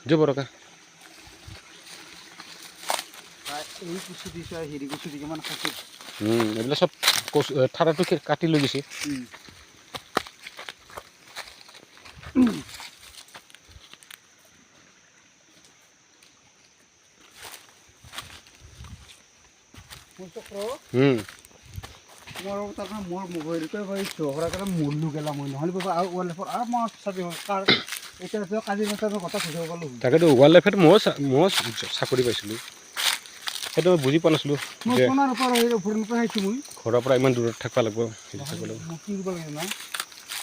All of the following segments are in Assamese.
জবৰকা এই কুচি দিছে হেৰি কুচি দি কিমান খাইছে এইবিলাক চব ঠাৰাটো কাটি লৈ গৈছে মোৰ তাৰমানে মোৰ মোবাইলটো চহৰা কাৰণে মূল্য গেলা মই নহ'লে বাবা আৰু ৱাইল্ড লাইফৰ আৰু মই চাবি কাৰ এতিয়া কাজিৰঙা মই কথা সুধিব পালোঁ তাকেতো ৱাইল্ড লাইফত মই চাকৰি পাইছিলোঁ সেইটো মই বুজি পোৱা নাছিলোঁ মই সোণাৰ পৰা ফুৰিব আহিছোঁ মই ঘৰৰ পৰা ইমান দূৰত থাকিব লাগিব মই কি কৰিব লাগে না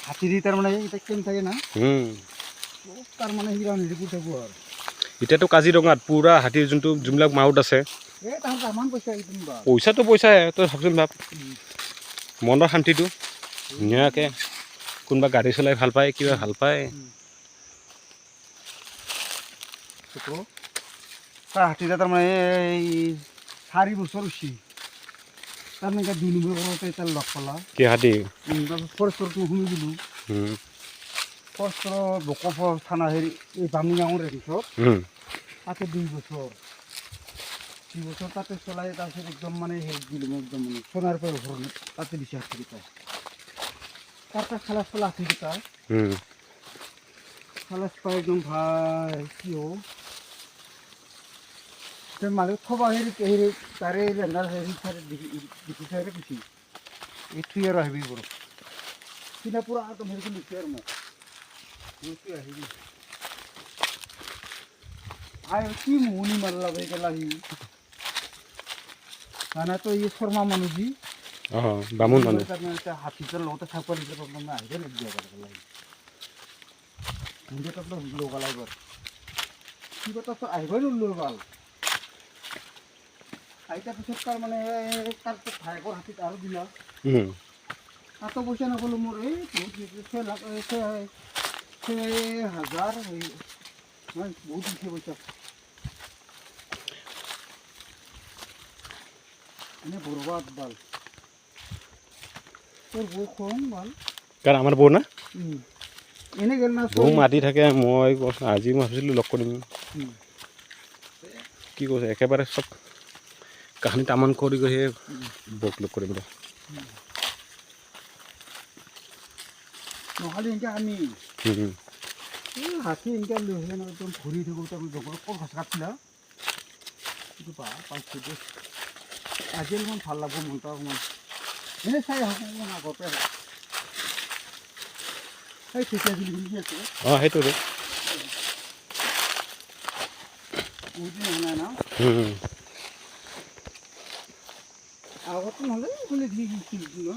হাতী দি তাৰমানে এতিয়া কেন থাকে না তাৰমানে সিৰা নিজে কৰি থাকোঁ আৰু এতিয়াতো কাজিৰঙাত পুৰা হাতীৰ যোনবিলাক মাউত আছে এই তাহাঁতৰ ইমান পইচা পইচাটো পইচাই তই ভাবচোন ভাব মনৰ শান্তিটো ধুনীয়াকৈ কোনোবা গাড়ী চলাই ভাল পায় কিবা ভাল পায় তাৰ হাতীটা তাৰমানে এই 4 বছৰ হৈছে তাৰমানে এতিয়া 2 নম্বৰ ঘৰতে এতিয়া লগ পালা কি হাতী তাৰপিছত ফৰেষ্টৰটো শুনি দিলোঁ ফৰেষ্টৰ বকফৰ থানা হেৰি এই বামুঙাঙৰ ৰেঞ্চত তাতে 2 বছৰ তাতে চলাই তাৰপিছত একদম মানে হেৰি দিলোঁ মই একদম মানে সোণাৰ পৰা ঘৰ তাতে দিছে হাতীকেইটা তাৰ খালাচ পালা হাতীকেইটা খালাচ পাই একদম ভাই কি হ'ল মালিক থবা হেৰি তাৰে লেণ্ডাৰ হেৰি দেখি চাই কৈছে এই থুই আৰু আহিবি বৰ সিদিনা পুৰা একদম হেৰি লিখি আৰু মোক আহিবি কি মুহনি মাৰলা ভাই পেলাহি মানে তো এই শৰ্মা মানুহজি বামুণ মানুহ হাতীটোৰ লগতে থাকিব দিছে আহিব লাগিব লগালাই বৰ কি কথা আহিবই নলো ভাল আইতাৰ পিছত তাৰ মানে তাৰ ভায়েকৰ হাতীত আৰু দিলা তাতো পইচা নাপালোঁ মোৰ এই বহুত 6,000 মই বহুত দিছে পইচা এনে বৰবাদ ভাল তোৰ বৌ খুৱাম ভাল কাৰণ আমাৰ বৌ না এনে গেল না বৌ মাতি থাকে মই আজি মই ভাবিছিলোঁ লগ কৰিম কি কৈছে একেবাৰে চব কাহিনী তামান কৰি গৈ সেই বৌক লগ কৰিম নহ'লে এনেকৈ আমি হাতী এনেকৈ লৈ আহিলে একদম ঘূৰি থাকোঁ তাৰমানে জংঘলত ক'ত ঘাচ কাটিলা কিন্তু পাইছোঁ দেই আজি অলপমান ভাল লাগব মনটো অকণমান এনেই চাই আহোঁ অকণমান আগতে সেই তেতিয়া বুলি আছে সেইটো বহুত দিন হোৱা নাই না আগতে নহ'লে কোনে দি ন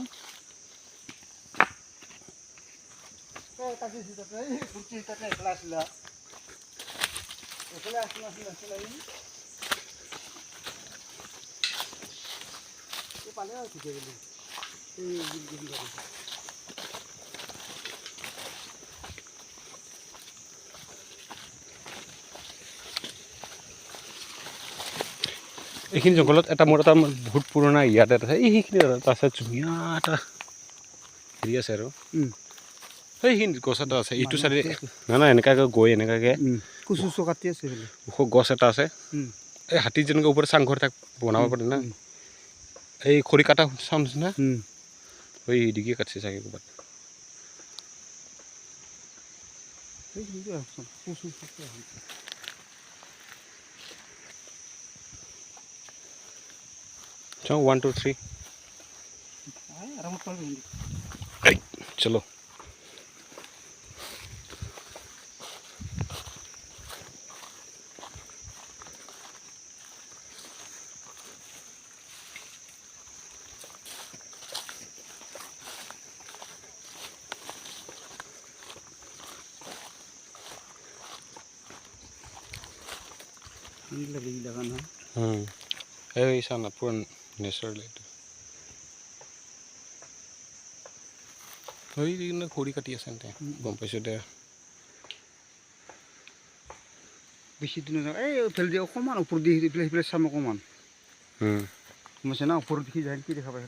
তাকে তাতে একেলা আছিলা একেলা আছিলা পালে আৰু ঠিকে গেলি এইখিনি জংঘলত এটা মোৰ এটা বহুত পুৰণা ইয়াত এটা আছে এইখিনি এটা আছে ধুনীয়া এটা হেৰি আছে আৰু সেইখিনি গছ এটা আছে এইটো চাইডে নাই এনেকুৱাকৈ গৈ এনেকুৱাকৈ কুচু কাটি আছে ওখ গছ এটা আছে এই হাতী যেনেকৈ ওপৰত চাংঘৰ তাক বনাব পাৰি না এই খৰি কাটা চাউণ্ড নিচিনা ওই দিকে কাটছে চাগে ক'ৰবাত चलो 1 2 3 चलो ऐसा ना पूरा नेचुरल खड़ी काटी আছে গম পাইছোঁ দে বেছি দিন এই ফেল দিয়ে অকণমান ওপৰত দি সেইফালে চাম অকণমান গম পাইছে না ওপৰত দেখি যায় কি দেখা পাই